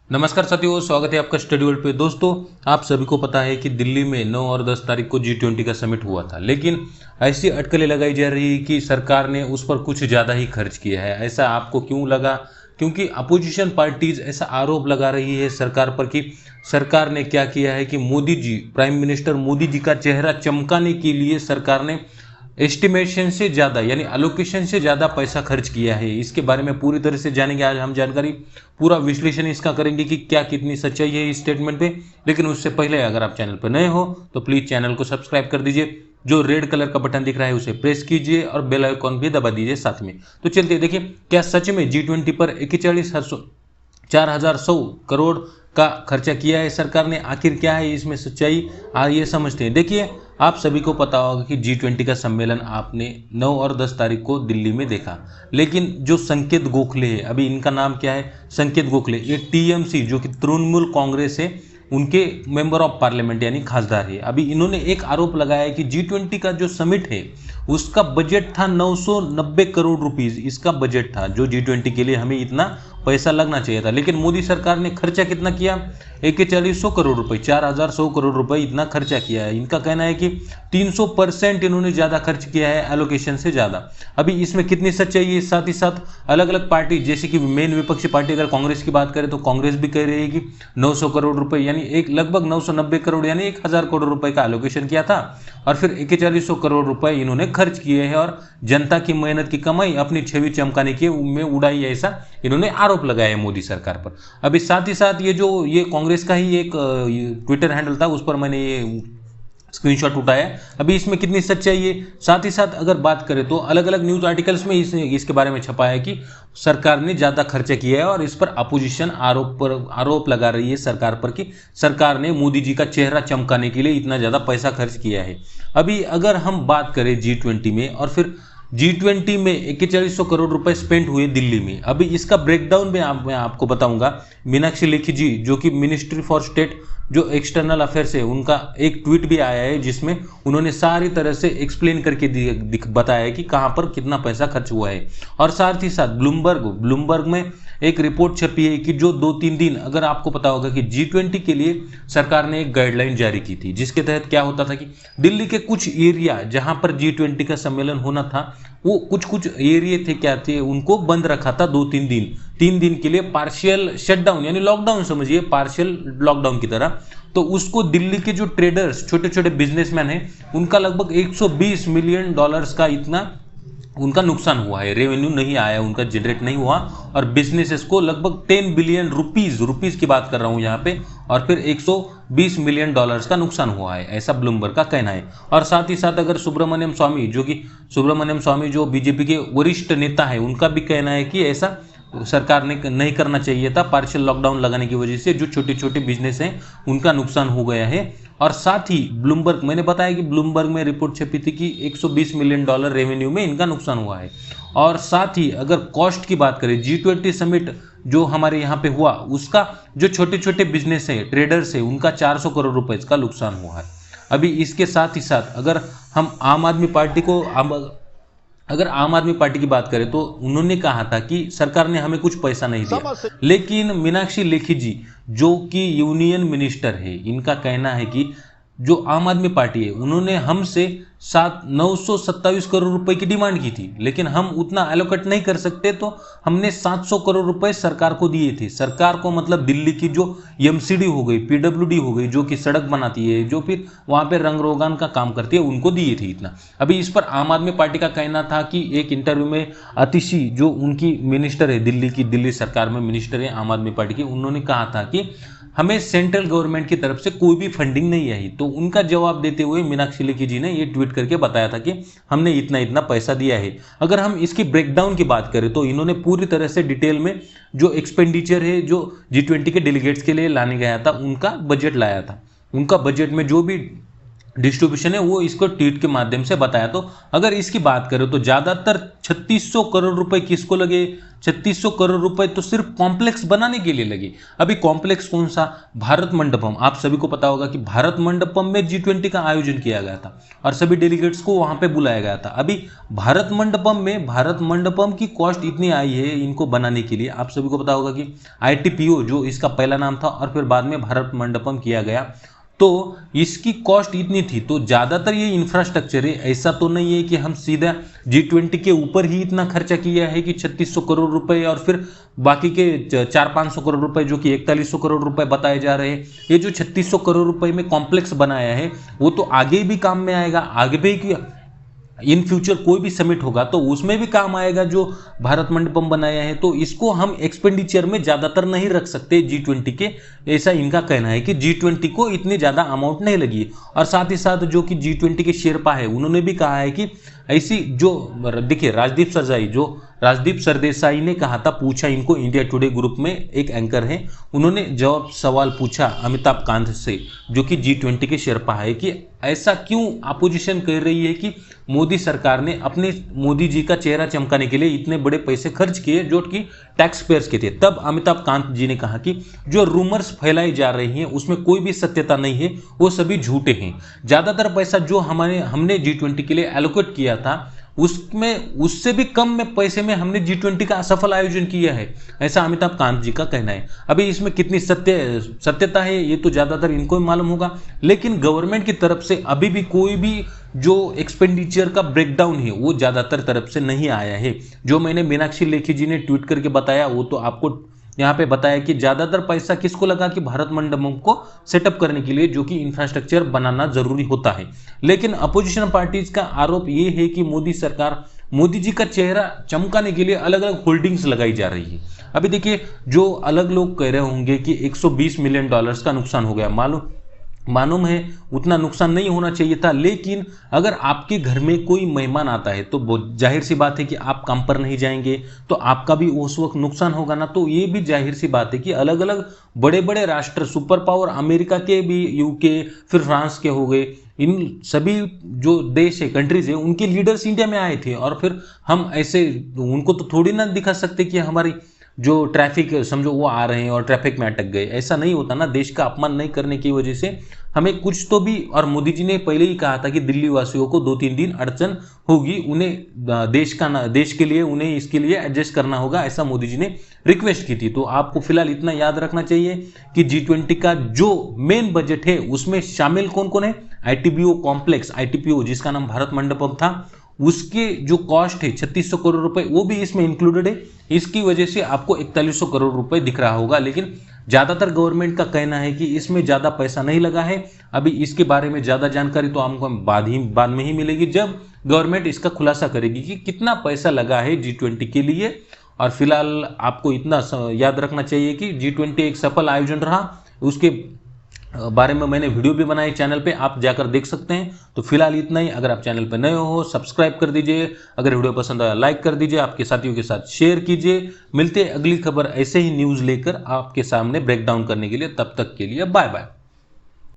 नमस्कार साथियों, स्वागत है आपका स्टडी वर्ल्ड पे। दोस्तों, आप सभी को पता है कि दिल्ली में 9 और 10 तारीख को G20 का समिट हुआ था, लेकिन ऐसी अटकलें लगाई जा रही है कि सरकार ने उस पर कुछ ज़्यादा ही खर्च किया है। ऐसा आपको क्यों लगा? क्योंकि अपोजिशन पार्टीज ऐसा आरोप लगा रही है सरकार पर कि सरकार ने क्या किया है कि मोदी जी, प्राइम मिनिस्टर मोदी जी का चेहरा चमकाने के लिए सरकार ने एस्टिमेशन से ज़्यादा यानी एलोकेशन से ज़्यादा पैसा खर्च किया है। इसके बारे में पूरी तरह से जानेंगे आज हम जानकारी, पूरा विश्लेषण इसका करेंगे कि क्या कितनी सच्चाई है इस स्टेटमेंट पे। लेकिन उससे पहले अगर आप चैनल पर नए हो तो प्लीज़ चैनल को सब्सक्राइब कर दीजिए, जो रेड कलर का बटन दिख रहा है उसे प्रेस कीजिए और बेल आइकॉन भी दबा दीजिए साथ में। तो चलते देखिए, क्या सच में G20 पर 41,100 करोड़ का खर्चा किया है सरकार ने? आखिर क्या है इसमें सच्चाई, ये समझते हैं। देखिए, आप सभी को पता होगा कि G20 का सम्मेलन आपने 9 और 10 तारीख को दिल्ली में देखा, लेकिन जो संकेत गोखले है, अभी इनका नाम क्या है? संकेत गोखले, ये TMC जो कि तृणमूल कांग्रेस है, उनके मेंबर ऑफ पार्लियामेंट यानी खासदार है। अभी इन्होंने एक आरोप लगाया है कि G20 का जो समिट है उसका बजट था 990 करोड़ रुपीस। इसका बजट था जो G20 के लिए हमें इतना पैसा लगना चाहिए था, लेकिन मोदी सरकार ने खर्चा कितना किया? 4100 करोड़ रुपए, 4100 करोड़ रुपए इतना खर्चा किया है। इनका कहना है कि 300% इन्होंने ज़्यादा खर्च किया है एलोकेशन से ज़्यादा। अभी इसमें कितनी सच्चाई है? साथ ही साथ अलग अलग पार्टी, जैसे कि मेन विपक्षी पार्टी अगर कांग्रेस की बात करें तो कांग्रेस भी कह रही है कि 900 करोड़ रुपए यानी एक लगभग 990 करोड़ यानी 1000 करोड़ रुपए का एलोकेशन किया था और फिर 4100 करोड़ रुपए इन्होंने खर्च किए हैं और जनता की मेहनत की कमाई अपनी छवि चमकाने के में उड़ाई, ऐसा इन्होंने आरोप लगाया है मोदी सरकार पर। अभी साथ ही साथ ये कांग्रेस का ही एक ट्विटर हैंडल था, उस पर मैंने ये स्क्रीनशॉट उठाया। अभी इसमें कितनी सच्चाई है? साथ ही साथ अगर बात करें तो अलग अलग न्यूज आर्टिकल्स में इसके बारे में छपा है कि सरकार ने ज़्यादा खर्चा किया है और इस पर अपोजिशन आरोप लगा रही है सरकार पर कि सरकार ने मोदी जी का चेहरा चमकाने के लिए इतना ज़्यादा पैसा खर्च किया है। अभी अगर हम बात करें G20 में, और फिर G20 में 4100 करोड़ रुपए स्पेंड हुए दिल्ली में। अभी इसका ब्रेकडाउन मैं आपको बताऊंगा। मीनाक्षी लेखी जी, जो कि मिनिस्ट्री फॉर स्टेट जो एक्सटर्नल अफेयर्स है, उनका एक ट्वीट भी आया है जिसमें उन्होंने सारी तरह से एक्सप्लेन करके बताया है कि कहां पर कितना पैसा खर्च हुआ है। और साथ ही साथ ब्लूमबर्ग में एक रिपोर्ट छपी है कि जो 2-3 दिन, अगर आपको पता होगा कि G20 के लिए सरकार ने एक गाइडलाइन जारी की थी, जिसके तहत क्या होता था कि दिल्ली के कुछ एरिया जहां पर G20 का सम्मेलन होना था, वो कुछ एरिया थे, क्या थे, उनको बंद रखा था 2-3 दिन, 3 दिन के लिए पार्शियल शटडाउन यानी लॉकडाउन समझिए, पार्शियल लॉकडाउन की तरह। तो उसको दिल्ली के जो ट्रेडर्स, छोटे छोटे बिजनेसमैन हैं, उनका लगभग 120 मिलियन डॉलर्स का इतना उनका नुकसान हुआ है। रेवेन्यू नहीं आया, उनका जनरेट नहीं हुआ और बिजनेसेस को लगभग 10 बिलियन रुपीस की बात कर रहा हूं यहां पे, और फिर 120 मिलियन डॉलर्स का नुकसान हुआ है, ऐसा ब्लूमबर्ग का कहना है। और साथ ही साथ अगर सुब्रमण्यम स्वामी जो बीजेपी के वरिष्ठ नेता है, उनका भी कहना है कि ऐसा सरकार ने नहीं करना चाहिए था। पार्शियल लॉकडाउन लगाने की वजह से जो छोटे छोटे बिजनेस हैं उनका नुकसान हो गया है। और साथ ही ब्लूमबर्ग, मैंने बताया कि ब्लूमबर्ग में रिपोर्ट छपी थी कि 120 मिलियन डॉलर रेवेन्यू में इनका नुकसान हुआ है। और साथ ही अगर कॉस्ट की बात करें, G20 समिट जो हमारे यहाँ पे हुआ, उसका जो छोटे छोटे बिजनेस है, ट्रेडर्स है, उनका 400 करोड़ रुपए का नुकसान हुआ है। अभी इसके साथ ही साथ अगर हम आम आदमी पार्टी की बात करें तो उन्होंने कहा था कि सरकार ने हमें कुछ पैसा नहीं दिया, लेकिन मीनाक्षी लेखी जी जो कि यूनियन मिनिस्टर है, इनका कहना है कि जो आम आदमी पार्टी है, उन्होंने हमसे 927 करोड़ रुपए की डिमांड की थी, लेकिन हम उतना एलोकेट नहीं कर सकते, तो हमने 700 करोड़ रुपए सरकार को दिए थे। सरकार को मतलब दिल्ली की जो MCD हो गई, PWD हो गई, जो कि सड़क बनाती है, जो फिर वहां पे रंग रोगान का काम करती है, उनको दिए थे इतना। अभी इस पर आम आदमी पार्टी का कहना था कि एक इंटरव्यू में आतिशी, जो उनकी मिनिस्टर है, दिल्ली सरकार में मिनिस्टर है आम आदमी पार्टी की, उन्होंने कहा था कि हमें सेंट्रल गवर्नमेंट की तरफ से कोई भी फंडिंग नहीं आई। तो उनका जवाब देते हुए मीनाक्षी लेखी जी ने ये ट्वीट करके बताया था कि हमने इतना इतना पैसा दिया है। अगर हम इसकी ब्रेकडाउन की बात करें तो इन्होंने पूरी तरह से डिटेल में जो एक्सपेंडिचर है, जो G20 के डेलीगेट्स के लिए लाने गया था, उनका बजट लाया था। उनका बजट में जो भी डिस्ट्रीब्यूशन है वो इसको ट्वीट के माध्यम से बताया। तो अगर इसकी बात करें तो ज़्यादातर 3600 करोड़ रुपए किसको लगे? 3600 करोड़ रुपए तो सिर्फ कॉम्प्लेक्स बनाने के लिए लगे। अभी कॉम्प्लेक्स कौन सा? भारत मंडपम। आप सभी को पता होगा कि भारत मंडपम में G20 का आयोजन किया गया था और सभी डेलीगेट्स को वहां पे बुलाया गया था। अभी भारत मंडपम की कॉस्ट इतनी आई है इनको बनाने के लिए, आप सभी को पता होगा कि ITPO जो इसका पहला नाम था और फिर बाद में भारत मंडपम किया गया, तो इसकी कॉस्ट इतनी थी। तो ज़्यादातर ये इंफ्रास्ट्रक्चर है, ऐसा तो नहीं है कि हम सीधा G20 के ऊपर ही इतना खर्चा किया है कि 3600 करोड़ रुपए और फिर बाकी के 400-500 करोड़ रुपए जो कि 4100 करोड़ रुपए बताए जा रहे हैं। ये जो 3600 करोड़ रुपए में कॉम्प्लेक्स बनाया है वो तो आगे भी काम में आएगा, आगे भी इन फ्यूचर कोई भी समिट होगा तो उसमें भी काम आएगा जो भारत मंडपम बनाया है। तो इसको हम एक्सपेंडिचर में ज्यादातर नहीं रख सकते G20 के, ऐसा इनका कहना है कि G20 को इतनी ज्यादा अमाउंट नहीं लगी। और साथ ही साथ जो कि G20 के शेरपा है उन्होंने भी कहा है कि ऐसी जो देखिए राजदीप सरदेसाई ने कहा था, पूछा इनको, इंडिया टुडे ग्रुप में एक एंकर है, उन्होंने जवाब सवाल पूछा अमिताभ कांत से जो कि G20 के शेरपा है कि ऐसा क्यों अपोजिशन कर रही है कि मोदी सरकार ने अपने मोदी जी का चेहरा चमकाने के लिए इतने बड़े पैसे खर्च किए जो कि टैक्स पेयर्स के थे। तब अमिताभ कांत जी ने कहा कि जो रूमर्स फैलाई जा रही हैं उसमें कोई भी सत्यता नहीं है, वो सभी झूठे हैं। ज्यादातर पैसा जो हमने G20 के लिए एलोकेट किया था उसमें उससे भी कम में पैसे में हमने G20 का असफल आयोजन किया है, ऐसा अमिताभ कांत जी का कहना है। अभी इसमें कितनी सत्यता है ये तो ज्यादातर इनको ही मालूम होगा, लेकिन गवर्नमेंट की तरफ से अभी भी कोई भी जो एक्सपेंडिचर का ब्रेकडाउन है वो ज्यादातर तरफ से नहीं आया है। जो मैंने मीनाक्षी लेखी जी ने ट्वीट करके बताया वो तो आपको यहाँ पे बताया कि ज्यादातर पैसा किसको लगा कि भारत मंडपम को सेटअप करने के लिए, जो कि इंफ्रास्ट्रक्चर बनाना जरूरी होता है। लेकिन अपोजिशन पार्टीज का आरोप ये है कि मोदी जी का चेहरा चमकाने के लिए अलग अलग होल्डिंग्स लगाई जा रही है। अभी देखिए जो अलग लोग कह रहे होंगे कि 120 मिलियन डॉलर्स का नुकसान हो गया, मालूम है उतना नुकसान नहीं होना चाहिए था, लेकिन अगर आपके घर में कोई मेहमान आता है तो जाहिर सी बात है कि आप काम पर नहीं जाएंगे तो आपका भी उस वक्त नुकसान होगा ना। तो ये भी जाहिर सी बात है कि अलग अलग बड़े बड़े राष्ट्र, सुपर पावर अमेरिका के भी, यूके, फिर फ्रांस के हो गए, इन सभी जो देश है, कंट्रीज है, उनके लीडर्स इंडिया में आए थे और फिर हम ऐसे उनको तो थोड़ी ना दिखा सकते कि हमारी जो ट्रैफिक समझो वो आ रहे हैं और ट्रैफिक में अटक गए, ऐसा नहीं होता ना। देश का अपमान नहीं करने की वजह से हमें कुछ तो भी, और मोदी जी ने पहले ही कहा था कि दिल्ली वासियों को 2-3 दिन अड़चन होगी, उन्हें देश के लिए उन्हें इसके लिए एडजस्ट करना होगा, ऐसा मोदी जी ने रिक्वेस्ट की थी। तो आपको फिलहाल इतना याद रखना चाहिए कि G20 का जो मेन बजट है उसमें शामिल कौन कौन है? ITPO कॉम्प्लेक्स, ITPO जिसका नाम भारत मंडपम था, उसके जो कॉस्ट है 3600 करोड़ रुपए वो भी इसमें इंक्लूडेड है। इसकी वजह से आपको 4100 करोड़ रुपए दिख रहा होगा, लेकिन ज्यादातर गवर्नमेंट का कहना है कि इसमें ज्यादा पैसा नहीं लगा है। अभी इसके बारे में ज्यादा जानकारी तो हमको बाद में ही मिलेगी जब गवर्नमेंट इसका खुलासा करेगी कि कितना पैसा लगा है G20 के लिए। और फिलहाल आपको इतना याद रखना चाहिए कि G20 एक सफल आयोजन रहा, उसके बारे में मैंने वीडियो भी बनाई चैनल पे, आप जाकर देख सकते हैं। तो फिलहाल इतना ही। अगर आप चैनल पे नए हो सब्सक्राइब कर दीजिए, अगर वीडियो पसंद आया लाइक कर दीजिए, आपके साथियों के साथ शेयर कीजिए। मिलते हैं अगली खबर ऐसे ही न्यूज़ लेकर आपके सामने ब्रेकडाउन करने के लिए, तब तक के लिए बाय बाय।